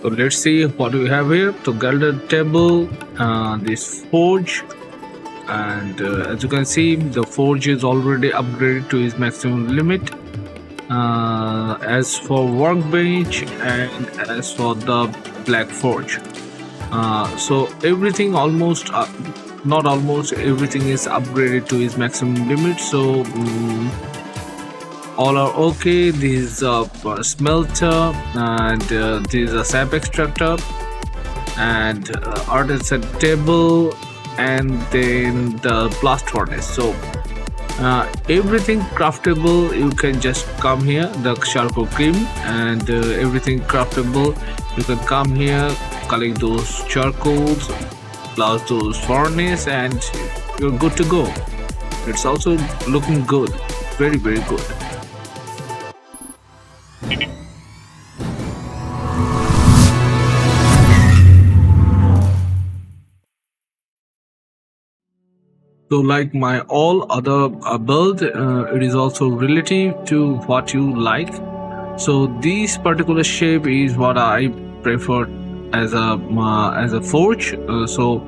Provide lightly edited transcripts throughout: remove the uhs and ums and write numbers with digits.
So let's see what we have here. So gilded table, this forge, and as you can see, the forge is already upgraded to its maximum limit. As for workbench and as for the black forge, so everything almost not almost everything is upgraded to its maximum limit. So all are okay. This is a smelter, and this is a sap extractor, and artisan table, and then the blast furnace. So everything craftable, you can just come here, the charcoal cream, and everything craftable, you can come here, collect those charcoals, plus those furnace, and you're good to go. It's also looking good, very good. So like my all other build, it is also relative to what you like. So this particular shape is what I prefer as a forge. So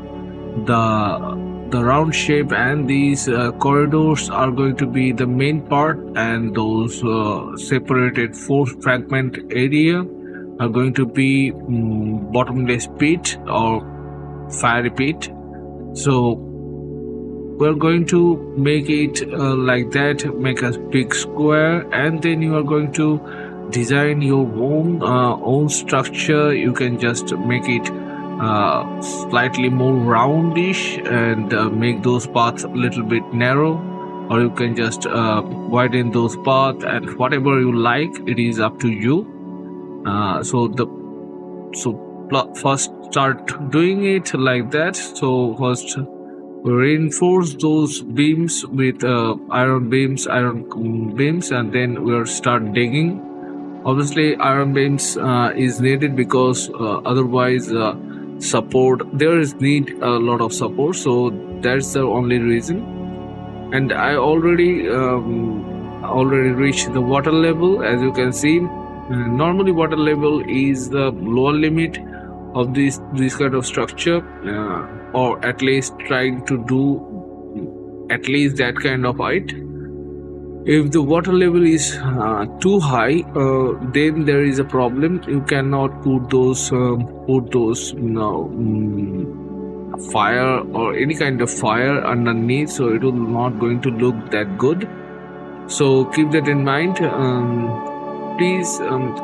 the round shape and these corridors are going to be the main part, and those separated four fragment area are going to be bottomless pit or fiery pit. So we're going to make it like that, make a big square, and then you are going to design your own structure. You can just make it slightly more roundish and make those paths a little bit narrow, or you can just widen those paths, and whatever you like, it is up to you. First start doing it like that. So first reinforce those beams with iron beams, and then we'll start digging. Obviously iron beams is needed because otherwise support, there is need a lot of support, so that's the only reason. And I already reached the water level. As you can see, normally water level is the lower limit of this kind of structure, or at least trying to do at least that kind of height. If the water level is too high, then there is a problem. You cannot put those fire or any kind of fire underneath, so it will not going to look that good. So keep that in mind. Please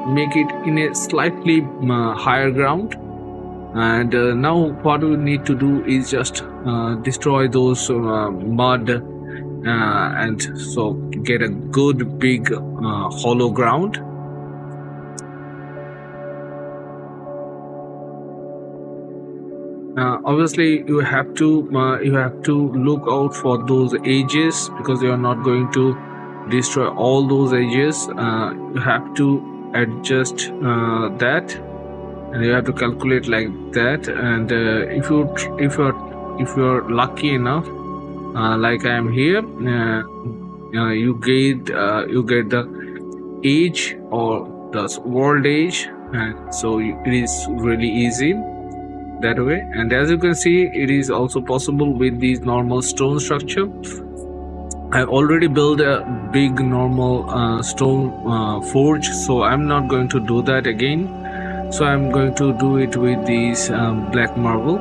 make it in a slightly higher ground. And now what we need to do is just destroy those mud, and so get a good big hollow ground. Obviously you have to look out for those edges, because you are not going to destroy all those edges. You have to adjust that, and you have to calculate like that. And if you're lucky enough, like I am here, you get the edge or the world edge, and so it is really easy that way. And as you can see, it is also possible with these normal stone structure. I've already built a big normal stone forge, so I'm not going to do that again. So I'm going to do it with these black marble.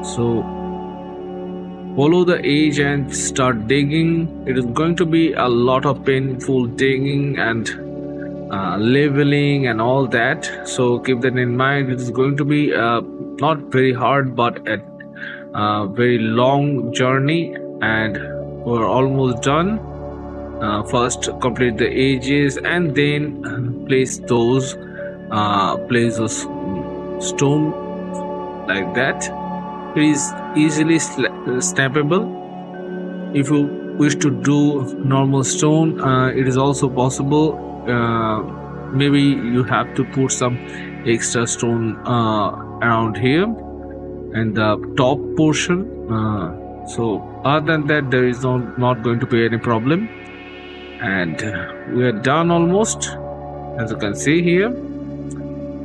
So follow the edge and start digging. It is going to be a lot of painful digging and leveling and all that, so keep that in mind. It is going to be not very hard, but a very long journey, and we're almost done. First complete the edges, and then place those stone like that. It is easily snappable. If you wish to do normal stone, it is also possible. Maybe you have to put some extra stone around here and the top portion. So other than that, there is not going to be any problem. And we are done almost, as you can see here.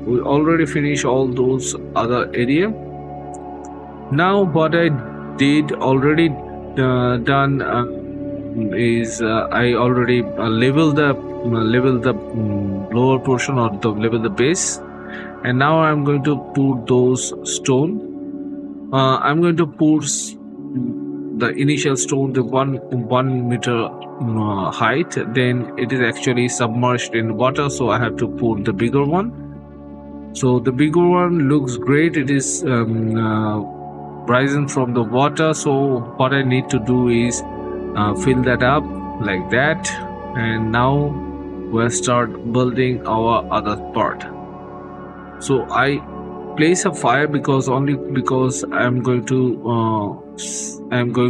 we already finished all those other area. Now what I did already done is I already level the lower portion, or the level the base, and now I'm going to put those stone. I'm going to put the initial stone, the 1 meter height. Then it is actually submerged in water, so I have to put the bigger one. So the bigger one looks great. It is rising from the water. So what I need to do is fill that up like that, and now we'll start building our other part. So I place a fire because I'm going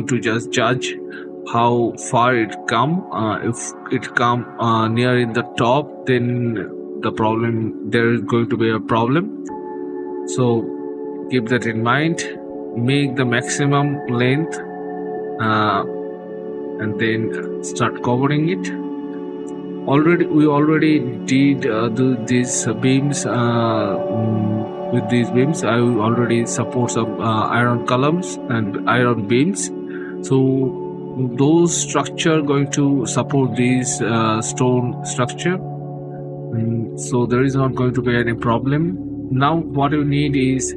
to just judge how far it come. If it come near in the top, then there is going to be a problem. So keep that in mind. Make the maximum length and then start covering it. We already did these beams. With these beams, I already support some iron columns and iron beams. So those structure going to support these stone structure. So there is not going to be any problem. Now what you need is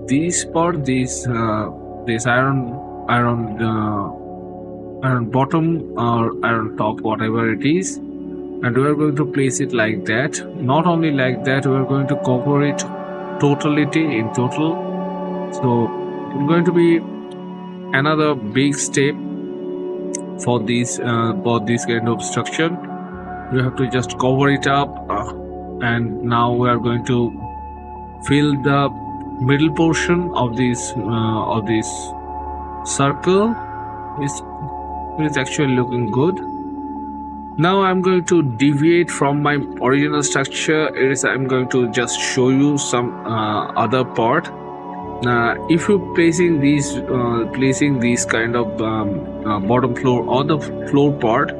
this part, this iron bottom or iron top, whatever it is, and we are going to place it like that. Not only like that, we are going to cover it in total. So it's going to be another big step for this kind of structure. You have to just cover it up, and now we are going to fill the middle portion of this circle. It's actually looking good. Now I'm going to deviate from my original structure. I'm going to just show you some other part. If you're placing these kind of bottom floor or the floor part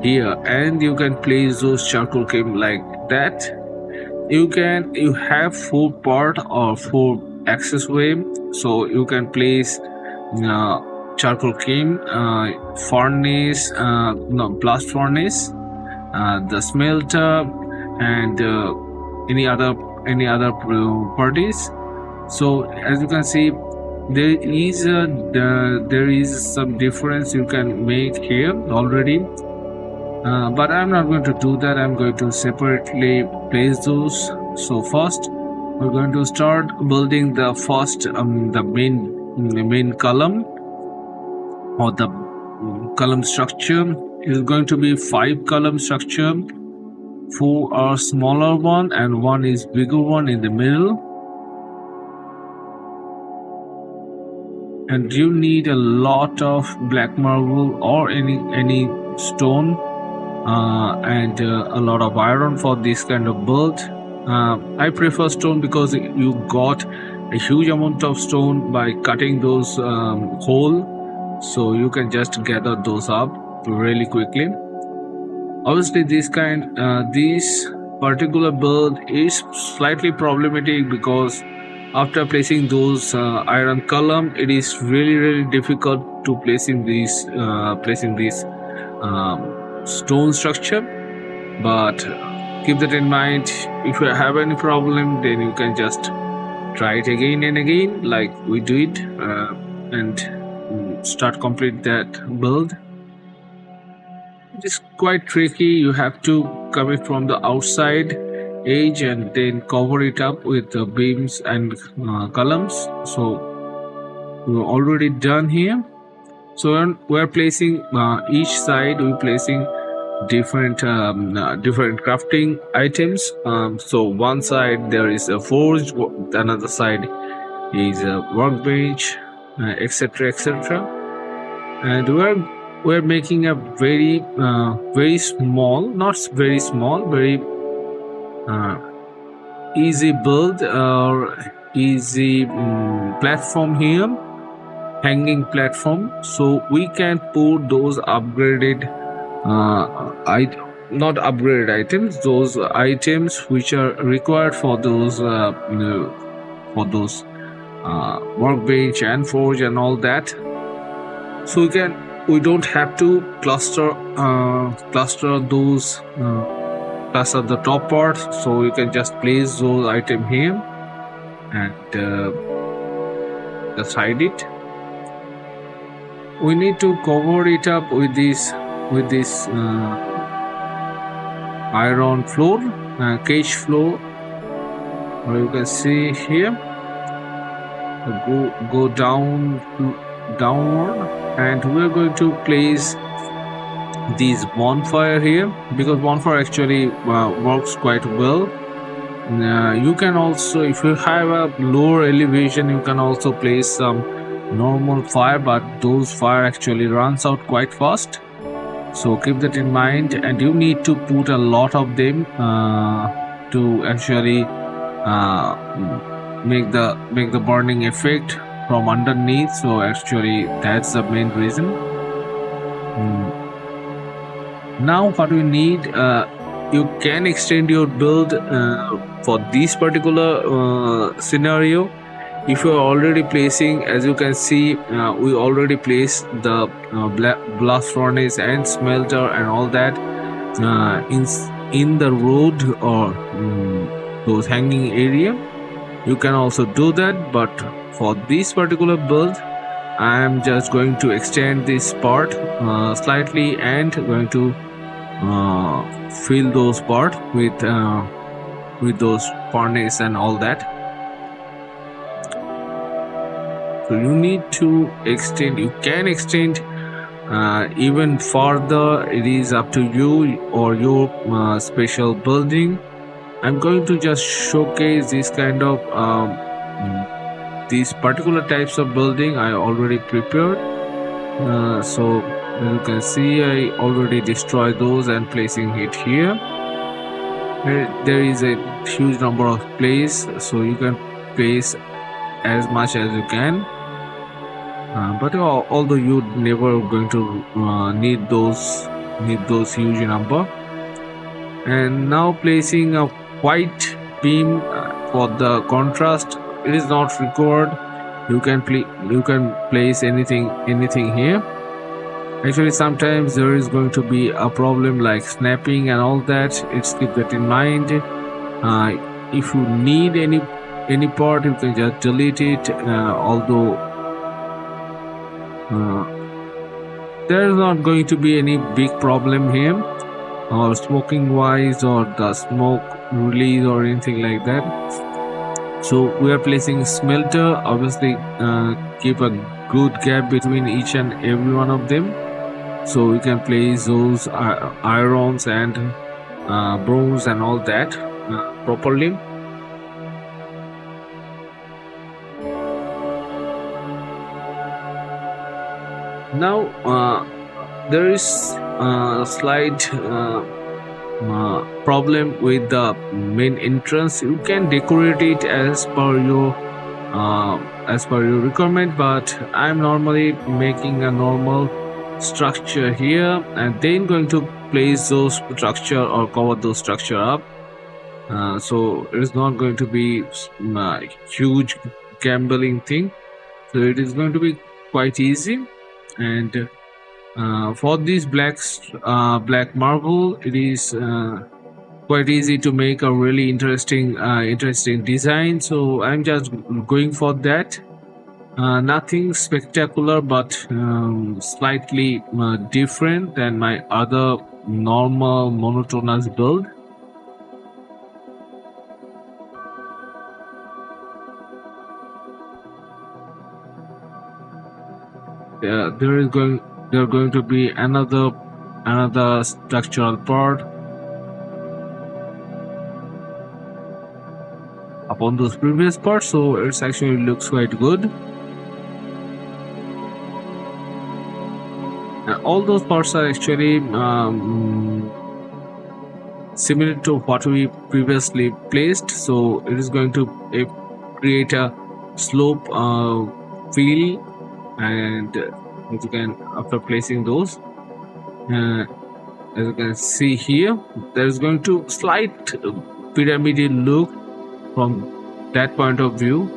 here, and you can place those charcoal came like that. You have 4 part or 4 access way, so you can place charcoal kiln, furnace, blast furnace, the smelter, and any other parties. So as you can see, there is some difference you can make here already. But I'm not going to do that. I'm going to separately place those. So first, we're going to start building the first the main column, or the column structure. Is going to be 5 column structure. 4 are smaller one and 1 is bigger one in the middle. And you need a lot of black marble or any stone and a lot of iron for this kind of build. I prefer stone because you got a huge amount of stone by cutting those hole, so you can just gather those up really quickly. Obviously this particular build is slightly problematic because after placing those iron column, it is really difficult to placing this stone structure. But keep that in mind. If you have any problem, then you can just try it again and again like we do it, and start complete that build. It is quite tricky. You have to come it from the outside edge and then cover it up with the beams and columns. So we're already done here. So we're placing each side, we're placing different crafting items. So one side there is a forge, another side is a workbench, etc. And we're making a very small, not very small, very easy build or easy platform here, hanging platform. So we can put those upgraded not upgraded items, those items which are required for those for those workbench and forge and all that. So we don't have to cluster those cluster the top part, so you can just place those item here and just hide it. We need to cover it up with this iron floor, cage floor, or you can see here. Go downward, and we're going to place this bonfire here, because bonfire actually works quite well. You can also, if you have a lower elevation, you can also place some normal fire, but those fire actually runs out quite fast, so keep that in mind. And you need to put a lot of them to actually make the burning effect from underneath. So actually that's the main reason. Now what we need, you can extend your build for this particular scenario. If you are already placing, as you can see, we already placed the blast furnace and smelter and all that in the road or those hanging area. You can also do that, but for this particular build I am just going to extend this part slightly and going to fill those part with those furnace and all that. So you need to extend. You can extend even further. It is up to you or your special building. I'm going to just showcase this kind of these particular types of building I already prepared. So you can see I already destroyed those and placing it here. There is a huge number of place, so you can place as much as you can. But although you never going to need those huge number. And now placing a white beam for the contrast, it is not required. You can place anything here. Actually sometimes there is going to be a problem like snapping and all that. It's keep that in mind. If you need any part, you can just delete it, although there is not going to be any big problem here, or smoking wise, or the smoke release or anything like that. So we are placing smelter. Obviously keep a good gap between each and every one of them, so we can place those irons and bronze and all that properly. Now there is a slight problem with the main entrance. You can decorate it as per your requirement, but I'm normally making a normal structure here and then going to place those structure or cover those structure up. So it is not going to be a huge gambling thing, so it is going to be quite easy. And for this black marble, it is quite easy to make a really interesting design, so I'm just going for that. Nothing spectacular, but slightly different than my other normal monotonous build. There are going to be another structural part upon those previous parts, so it actually looks quite good. All those parts are actually similar to what we previously placed, so it is going to create a slope feel. And you can, after placing those, as you can see here, there's going to slight pyramidal look from that point of view.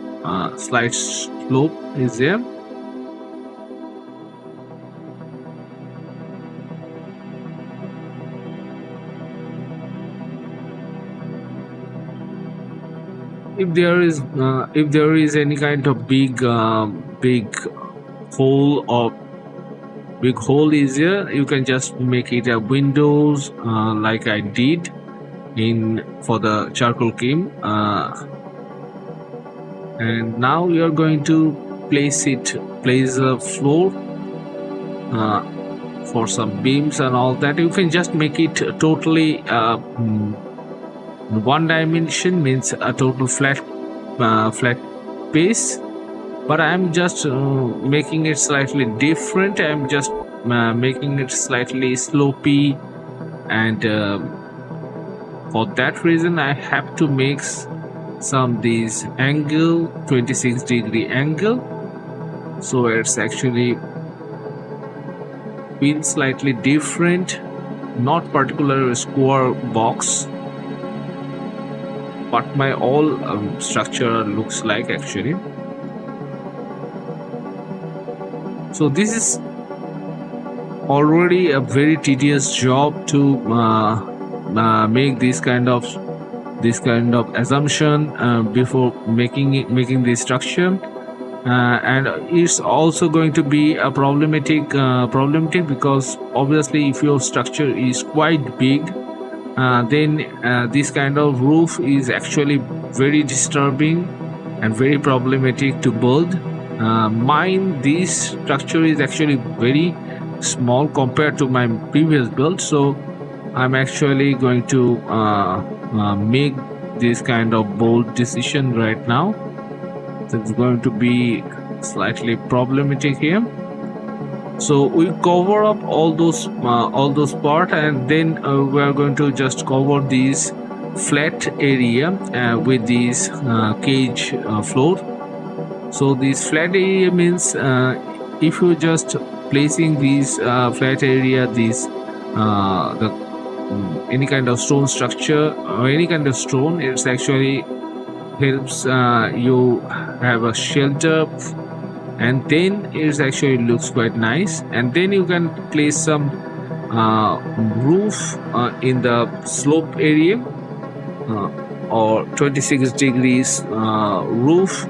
Slight slope is there. If there is any kind of big hole or big hole is here, you can just make it a windows, like I did for the charcoal kiln. And now we are going to place the floor for some beams and all that. You can just make it totally one dimension, means a total flat base, but I'm just making it slightly different. I'm just making it slightly slopey, and for that reason I have to make these angle, 26-degree angle, so it's actually been slightly different, not particular square box, but my all structure looks like actually. So this is already a very tedious job to make this kind of assumption before making this structure, and it's also going to be a problematic because obviously if your structure is quite big, then this kind of roof is actually very disturbing and very problematic to build. This structure is actually very small compared to my previous build, so I'm actually going to make this kind of bold decision right now. It's going to be slightly problematic here. So we cover up all those part, and then we are going to just cover this flat area with this cage floor. So this flat area means if you just placing these flat area, any kind of stone structure or any kind of stone, it's actually helps you have a shelter, and then it actually looks quite nice. And then you can place some roof in the slope area, or 26 degrees roof,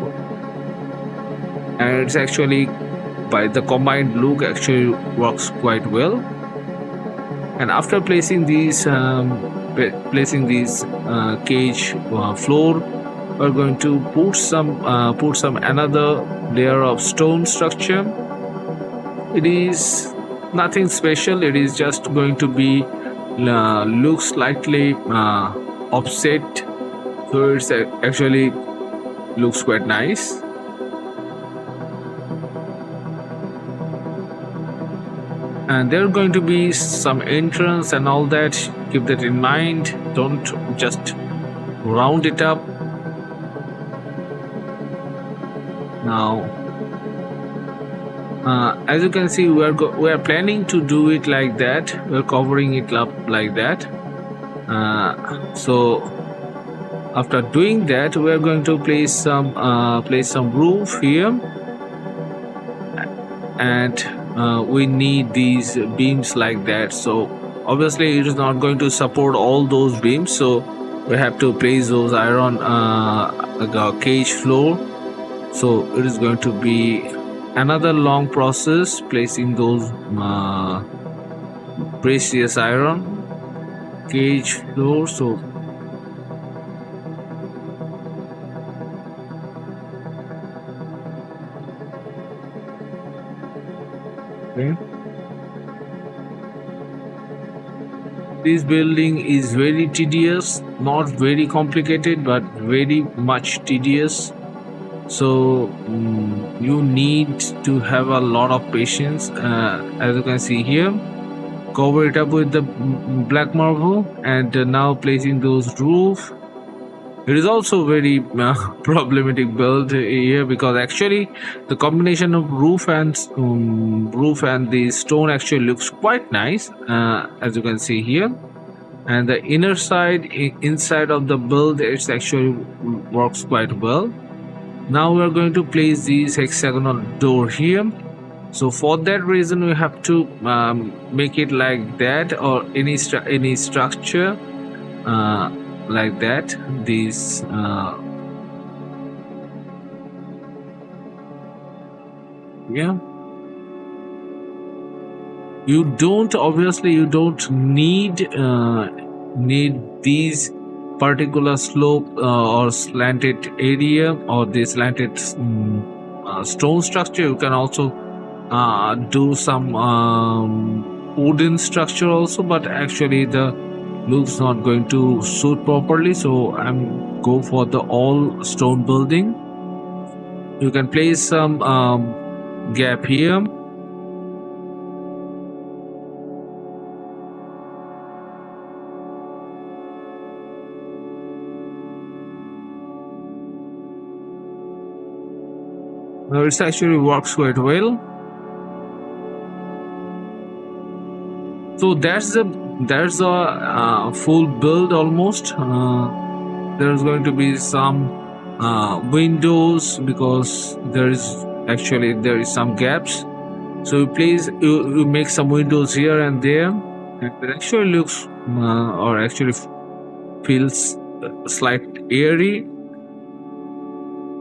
and it's actually, by the combined look, actually works quite well. And after placing these cage floor, we're going to put some another layer of stone structure. It is nothing special. It is just going to be look slightly offset, so it's actually looks quite nice. And there are going to be some entrance and all that. Keep that in mind. Don't just round it up. Now, as you can see, we are planning to do it like that. We're covering it up like that. So after doing that, we are going to place some roof here, and we need these beams like that. So obviously it is not going to support all those beams, so we have to place those iron cage floor. So it is going to be another long process placing those precious iron cage floor. So okay. This building is very tedious, not very complicated, but very much tedious. So you need to have a lot of patience. As you can see here, cover it up with the black marble, and now placing those roof. It is also very problematic build here, because actually the combination of roof and the stone actually looks quite nice, as you can see here. And the inner side, inside of the build, it's actually works quite well. Now we are going to place this hexagonal door here. So for that reason, we have to make it like that, or any structure like that. These yeah, you don't obviously you don't need these particular slope or slanted area, or this slanted stone structure. You can also do some wooden structure also, but actually the looks not going to suit properly, so I'm go for the all stone building. You can place some gap here. Now it actually works quite well. So that's the full build almost. There's going to be some windows, because there is some gaps. So you make some windows here and there, and it actually looks or actually feels slightly airy.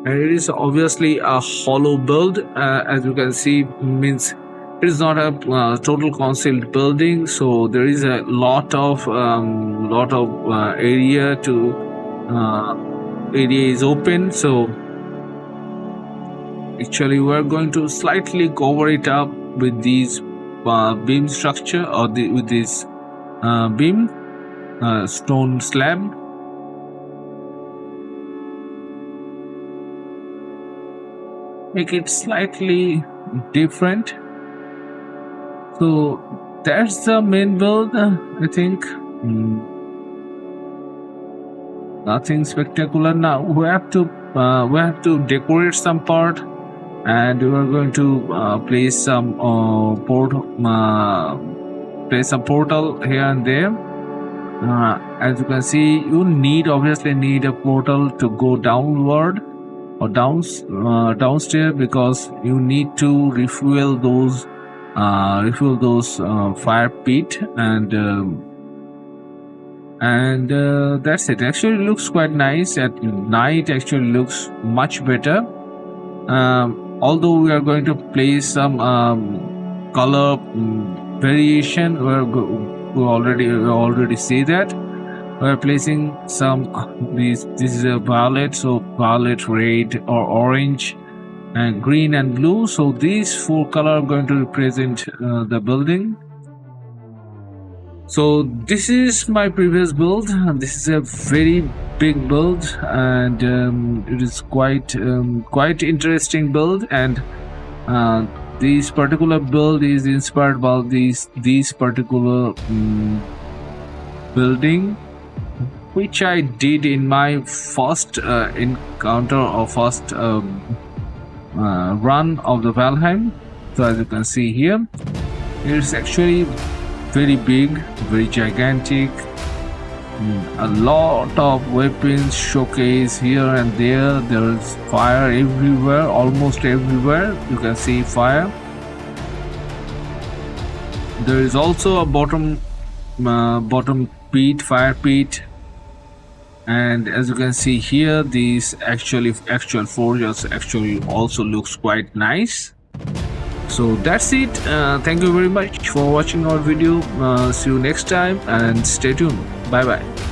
And it is obviously a hollow build, as you can see, means it is not a total concealed building, so there is a lot of area is open. So actually we are going to slightly cover it up with these beam structure, or with this beam stone slab. Make it slightly different. So that's the main build. I think nothing spectacular. Now we have to decorate some part, and we are going to place some portal here and there. As you can see, you obviously need a portal to go downward or downstairs, because you need to refuel those fire pit, and that's it. Actually looks quite nice at night. Actually looks much better. Although we are going to place some color variation, we already see that. We're placing some this is a violet, so violet, red or orange, and green and blue. So these four colors are going to represent the building. So this is my previous build. This is a very big build, and it is quite interesting build. And this particular build is inspired by these particular building, which I did in my first encounter, or first run of the Valheim. So as you can see here, it's actually very big, very gigantic. A lot of weapons showcase here and there. There is fire everywhere, almost everywhere. You can see fire. There is also a bottom pit, fire pit. And as you can see here, these actual forges actually also looks quite nice. So that's it. Thank you very much for watching our video. See you next time, and stay tuned. Bye bye.